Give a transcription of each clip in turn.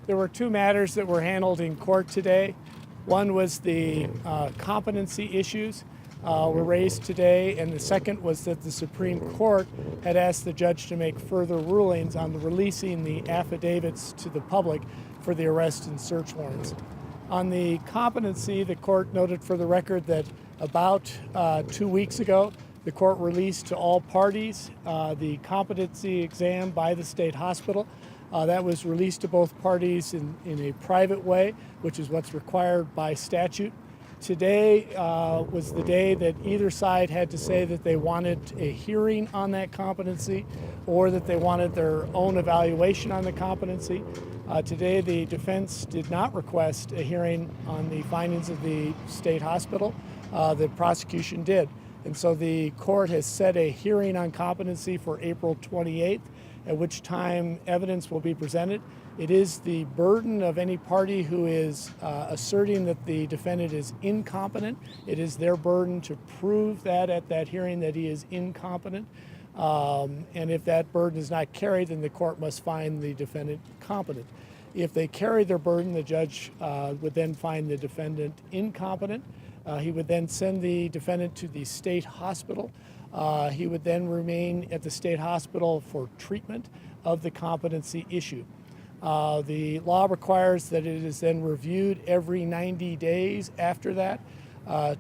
There were two matters that were handled in court today. One was the competency issues were raised today, and the second was that the Supreme Court had asked the judge to make further rulings on releasing the affidavits to the public for the arrest and search warrants. On the competency, the court noted for the record that about 2 weeks ago, the court released to all parties the competency exam by the state hospital. That was released to both parties in a private way, which is what's required by statute. Today was the day that either side had to say that they wanted a hearing on that competency or that they wanted their own evaluation on the competency. Today the defense did not request a hearing on the findings of the state hospital. The prosecution did. And so the court has set a hearing on competency for April 28th, at which time evidence will be presented. It is the burden of any party who is asserting that the defendant is incompetent. It is their burden to prove that at that hearing that he is incompetent. And if that burden is not carried, then the court must find the defendant competent. If they carry their burden, the judge would then find the defendant incompetent. He would then send the defendant to the state hospital. He would then remain at the state hospital for treatment of the competency issue. The law requires that it is then reviewed every 90 days after that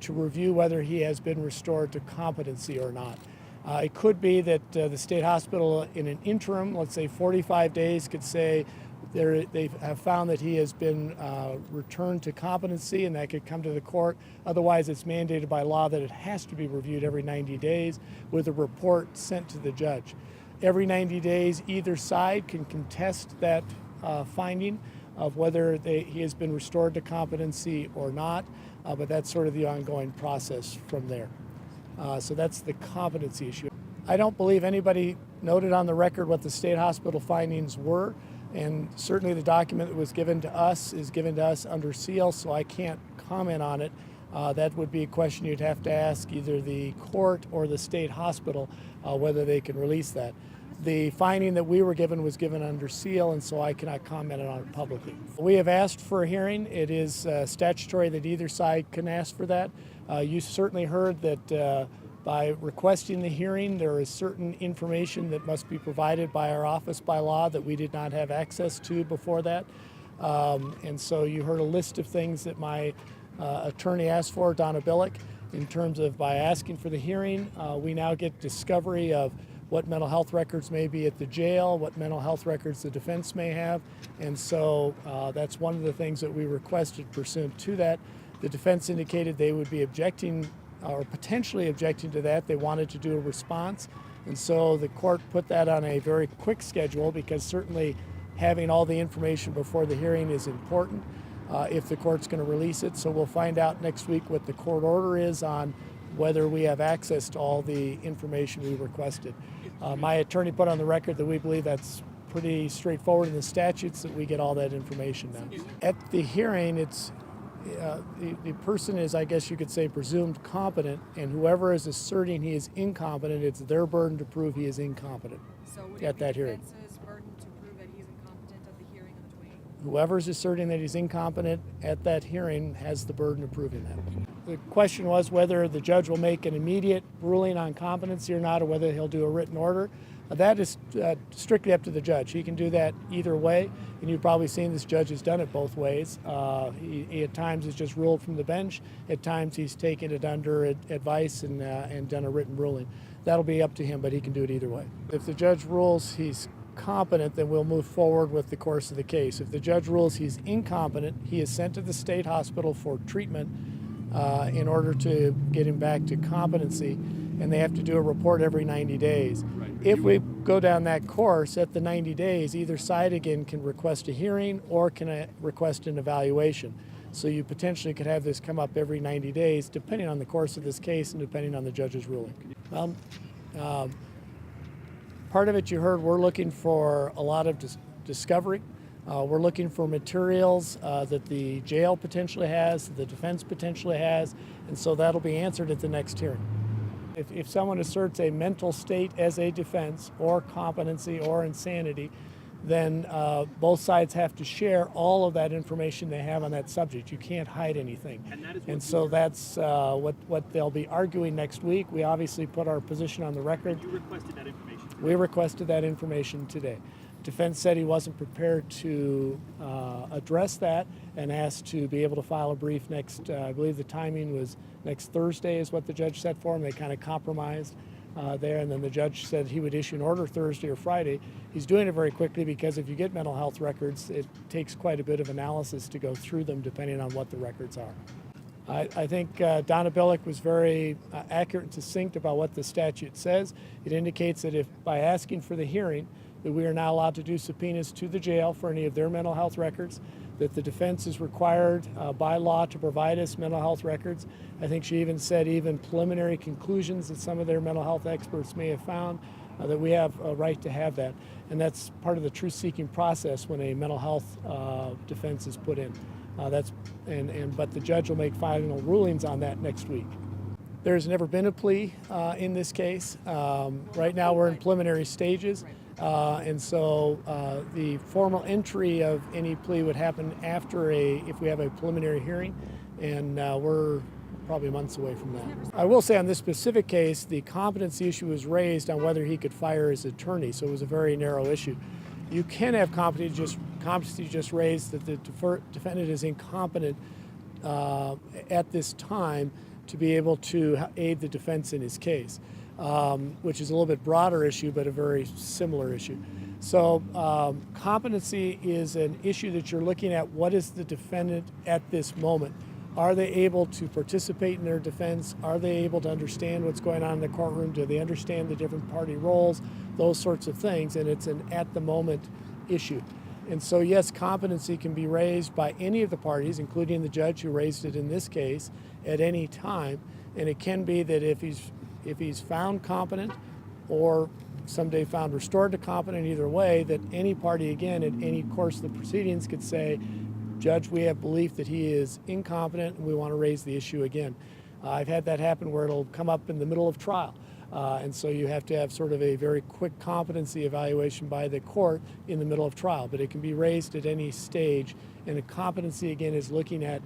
to review whether he has been restored to competency or not. It could be that the state hospital in an interim, let's say 45 days, could say they have found that he has been returned to competency, and that could come to the court. Otherwise, it's mandated by law that it has to be reviewed every 90 days with a report sent to the judge. Every 90 days, either side can contest that finding of whether he has been restored to competency or not, but that's sort of the ongoing process from there. So that's the competency issue. I don't believe anybody noted on the record what the state hospital findings were. And certainly the document that was given to us is given to us under seal, so I can't comment on it. That would be a question you'd have to ask either the court or the state hospital whether they can release that. The finding that we were given was given under seal, and so I cannot comment on it publicly. We have asked for a hearing. It is statutory that either side can ask for that. You certainly heard that by requesting the hearing, there is certain information that must be provided by our office by law that we did not have access to before that. And so you heard a list of things that my attorney asked for, Donna Billick, in terms of by asking for the hearing. We now get discovery of what mental health records may be at the jail, what mental health records the defense may have. And so that's one of the things that we requested pursuant to that. The defense indicated they would be objecting or potentially objecting to that. They wanted to do a response. And so the court put that on a very quick schedule because certainly having all the information before the hearing is important if the court's going to release it. So we'll find out next week what the court order is on whether we have access to all the information we requested. My attorney put on the record that we believe that's pretty straightforward in the statutes that we get all that information now. At the hearing, it's the person is, I guess you could say, presumed competent, and whoever is asserting he is incompetent, it's their burden to prove he is incompetent at that hearing. So would it be the defense's burden to prove that he's incompetent at the hearing on the 28th? Whoever is asserting that he's incompetent at that hearing has the burden of proving that. The question was whether the judge will make an immediate ruling on competency or not, or whether he'll do a written order. That is strictly up to the judge. He can do that either way, and you've probably seen this judge has done it both ways. He at times has just ruled from the bench. At times he's taken it under advice and done a written ruling. That'll be up to him, but he can do it either way. If the judge rules he's competent, then we'll move forward with the course of the case. If the judge rules he's incompetent, he is sent to the state hospital for treatment in order to get him back to competency, and they have to do a report every 90 days. Right. If we go down that course at the 90 days, either side again can request a hearing or can request an evaluation. So you potentially could have this come up every 90 days, depending on the course of this case and depending on the judge's ruling. Part of it you heard, we're looking for a lot of discovery. We're looking for materials that the jail potentially has, that the defense potentially has, and so that'll be answered at the next hearing. If someone asserts a mental state as a defense or competency or insanity, then both sides have to share all of that information they have on that subject. You can't hide anything. And so that's what they'll be arguing next week. We obviously put our position on the record. You requested that information today. We requested that information today. Defense said he wasn't prepared to address that and asked to be able to file a brief next, I believe the timing was next Thursday is what the judge set for him. They kind of compromised there, and then the judge said he would issue an order Thursday or Friday. He's doing it very quickly because if you get mental health records, it takes quite a bit of analysis to go through them depending on what the records are. I think Donna Billick was very accurate and succinct about what the statute says. It indicates that if by asking for the hearing that we are now allowed to do subpoenas to the jail for any of their mental health records, that the defense is required by law to provide us mental health records. I think she even said even preliminary conclusions that some of their mental health experts may have found, that we have a right to have that. And that's part of the truth-seeking process when a mental health defense is put in. But the judge will make final rulings on that next week. There's never been a plea in this case. Right now we're in preliminary stages. And so the formal entry of any plea would happen after if we have a preliminary hearing, and we're probably months away from that. I will say on this specific case, the competency issue was raised on whether he could fire his attorney, so it was a very narrow issue. You can have competency just raised that the defendant is incompetent at this time to be able to aid the defense in his case. Which is a little bit broader issue, but a very similar issue. So competency is an issue that you're looking at. What is the defendant at this moment? Are they able to participate in their defense? Are they able to understand what's going on in the courtroom? Do they understand the different party roles? Those sorts of things, and it's an at-the-moment issue. And so yes, competency can be raised by any of the parties, including the judge who raised it in this case, at any time. And it can be that if he's found competent or someday found restored to competent, either way, that any party, again, at any course of the proceedings could say, Judge, we have belief that he is incompetent and we want to raise the issue again. I've had that happen where it'll come up in the middle of trial. And so you have to have sort of a very quick competency evaluation by the court in the middle of trial. But it can be raised at any stage. And the competency, again, is looking at,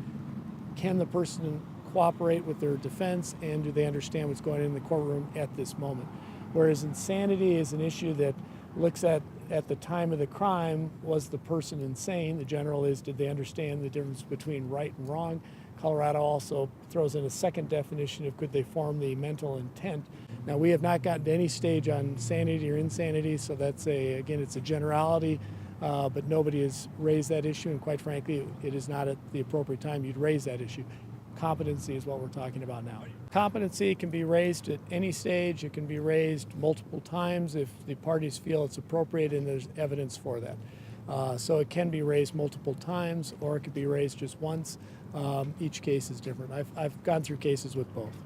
can the person cooperate with their defense, and do they understand what's going on in the courtroom at this moment? Whereas insanity is an issue that looks at the time of the crime, was the person insane? The general is, did they understand the difference between right and wrong? Colorado also throws in a second definition of could they form the mental intent. Now, we have not gotten to any stage on sanity or insanity, so that's again, it's a generality, but nobody has raised that issue, and quite frankly, it is not at the appropriate time you'd raise that issue. Competency is what we're talking about now. Competency can be raised at any stage. It can be raised multiple times if the parties feel it's appropriate and there's evidence for that. So it can be raised multiple times, or it could be raised just once. Each case is different. I've gone through cases with both.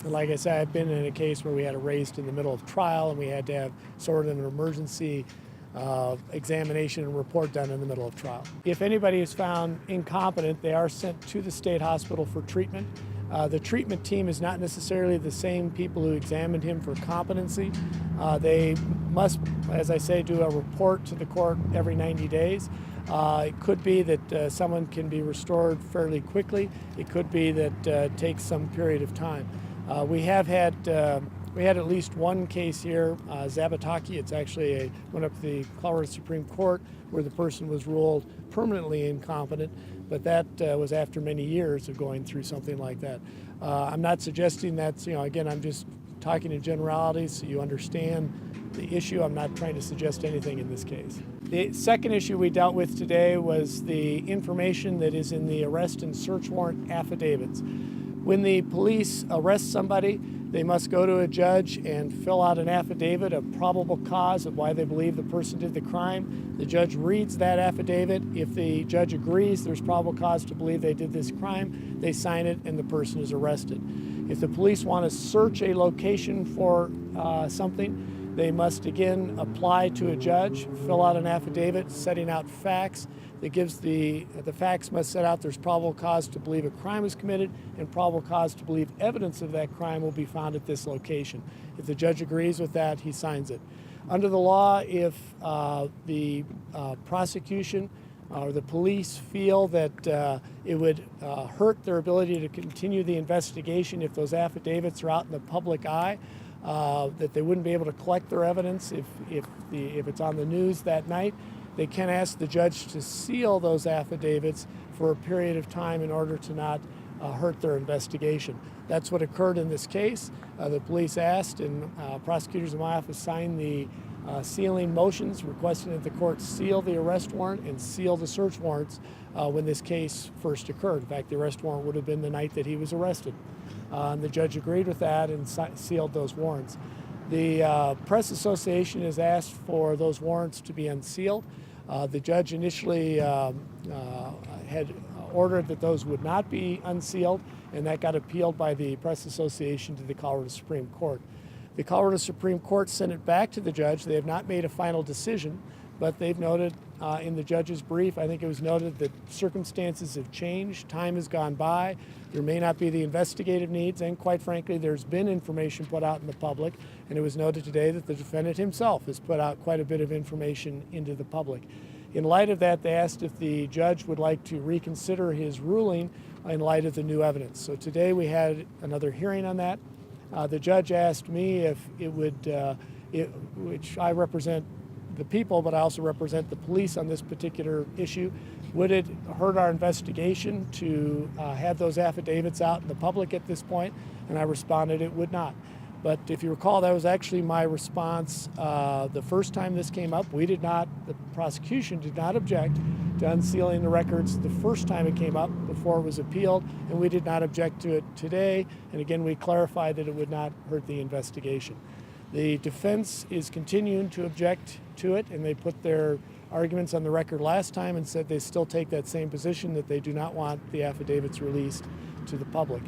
And like I said, I've been in a case where we had it raised in the middle of trial and we had to have sort of an emergency examination and report done in the middle of trial. If anybody is found incompetent, they are sent to the state hospital for treatment. The treatment team is not necessarily the same people who examined him for competency. They must, as I say, do a report to the court every 90 days. It could be that someone can be restored fairly quickly. It could be that it takes some period of time. We had at least one case here, Zabataki. It's actually went up to the Colorado Supreme Court where the person was ruled permanently incompetent, but that was after many years of going through something like that. I'm not suggesting that's, again, I'm just talking in generalities so you understand the issue. I'm not trying to suggest anything in this case. The second issue we dealt with today was the information that is in the arrest and search warrant affidavits. When the police arrest somebody, they must go to a judge and fill out an affidavit of probable cause of why they believe the person did the crime. The judge reads that affidavit. If the judge agrees there's probable cause to believe they did this crime, they sign it and the person is arrested. If the police want to search a location for something, they must again apply to a judge, fill out an affidavit setting out facts that gives the facts must set out there's probable cause to believe a crime was committed and probable cause to believe evidence of that crime will be found at this location. If the judge agrees with that, he signs it. Under the law, if the prosecution or the police feel that it would hurt their ability to continue the investigation if those affidavits are out in the public eye, that they wouldn't be able to collect their evidence if it's on the news that night, they can ask the judge to seal those affidavits for a period of time in order to not hurt their investigation. That's what occurred in this case. The police asked, and prosecutors in my office signed the sealing motions requesting that the court seal the arrest warrant and seal the search warrants when this case first occurred. In fact, the arrest warrant would have been the night that he was arrested. And the judge agreed with that and sealed those warrants. The Press Association has asked for those warrants to be unsealed. The judge initially had ordered that those would not be unsealed, and that got appealed by the Press Association to the Colorado Supreme Court. The Colorado Supreme Court sent it back to the judge. They have not made a final decision, but they've noted in the judge's brief, I think it was noted that circumstances have changed, time has gone by, there may not be the investigative needs, and quite frankly, there's been information put out in the public, and it was noted today that the defendant himself has put out quite a bit of information into the public. In light of that, they asked if the judge would like to reconsider his ruling in light of the new evidence. So today we had another hearing on that. The judge asked me if it would, which I represent the people, but I also represent the police on this particular issue, would it hurt our investigation to have those affidavits out in the public at this point? And I responded it would not. But if you recall, that was actually my response the first time this came up. The prosecution did not object to unsealing the records the first time it came up before it was appealed, and we did not object to it today. And again, we clarified that it would not hurt the investigation. The defense is continuing to object to it, and they put their arguments on the record last time and said they still take that same position, that they do not want the affidavits released to the public.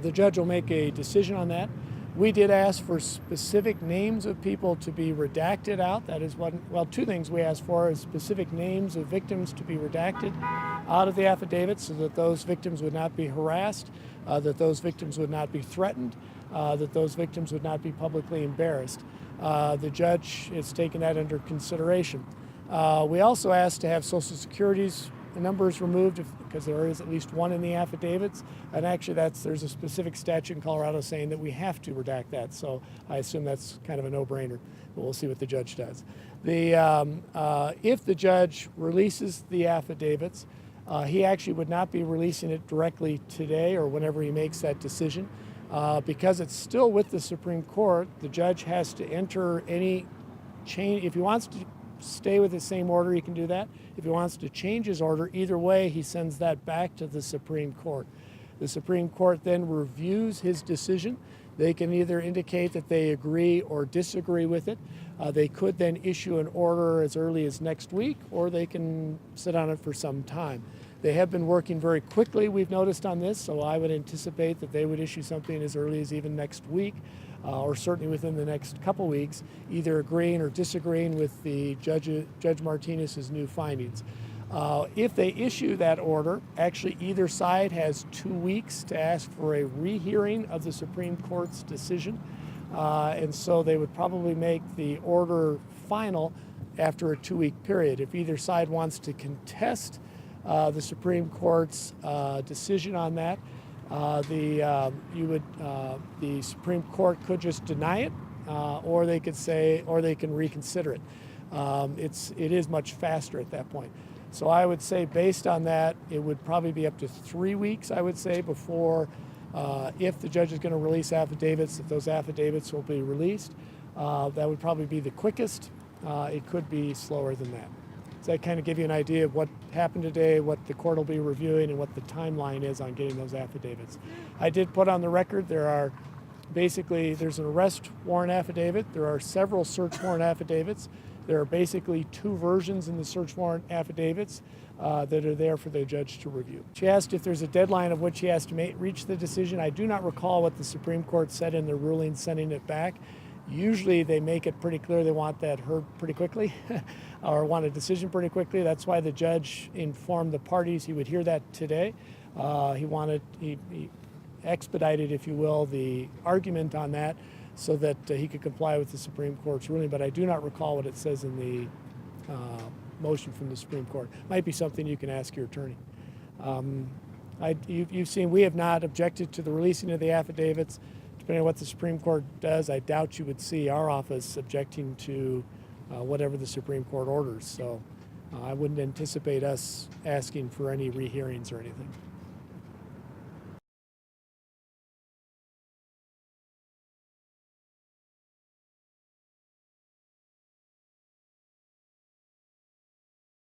The judge will make a decision on that. We did ask for specific names of people to be redacted out. That is one, well, two things we asked for is specific names of victims to be redacted out of the affidavits so that those victims would not be harassed, that those victims would not be threatened, that those victims would not be publicly embarrassed. The judge has taken that under consideration. We also asked to have Social Security's numbers removed because there is at least one in the affidavits, and actually there's a specific statute in Colorado saying that we have to redact that, so I assume that's kind of a no-brainer, but we'll see what the judge does. If the judge releases the affidavits, he actually would not be releasing it directly today or whenever he makes that decision. Because it's still with the Supreme Court, the judge has to enter any change. If he wants to stay with the same order, he can do that. If he wants to change his order, either way, he sends that back to the Supreme Court. The Supreme Court then reviews his decision. They can either indicate that they agree or disagree with it. They could then issue an order as early as next week, or they can sit on it for some time. They have been working very quickly, we've noticed on this, so I would anticipate that they would issue something as early as even next week, or certainly within the next couple weeks, either agreeing or disagreeing with the Judge Martinez's new findings. If they issue that order, actually either side has 2 weeks to ask for a rehearing of the Supreme Court's decision, and so they would probably make the order final after a 2-week period. If either side wants to contest the Supreme Court's decision on that, the Supreme Court could just deny it, or they can reconsider it. It is much faster at that point. So I would say, based on that, it would probably be up to 3 weeks, I would say, before, if the judge is going to release affidavits, that those affidavits will be released. That would probably be the quickest. It could be slower than that. Does that kind of give you an idea of what happened today, what the court will be reviewing, and what the timeline is on getting those affidavits? I did put on the record there's an arrest warrant affidavit. There are several search warrant affidavits. There are basically 2 versions in the search warrant affidavits that are there for the judge to review. She asked if there's a deadline of which he has to reach the decision. I do not recall what the Supreme Court said in the ruling sending it back. Usually they make it pretty clear they want that heard pretty quickly or want a decision pretty quickly. That's why the judge informed the parties he would hear that today. He expedited, if you will, the argument on that so that he could comply with the Supreme Court's ruling. But I do not recall what it says in the motion from the Supreme Court. Might be something you can ask your attorney. You've seen we have not objected to the releasing of the affidavits. Depending on what the Supreme Court does, I doubt you would see our office objecting to whatever the Supreme Court orders. So I wouldn't anticipate us asking for any rehearings or anything.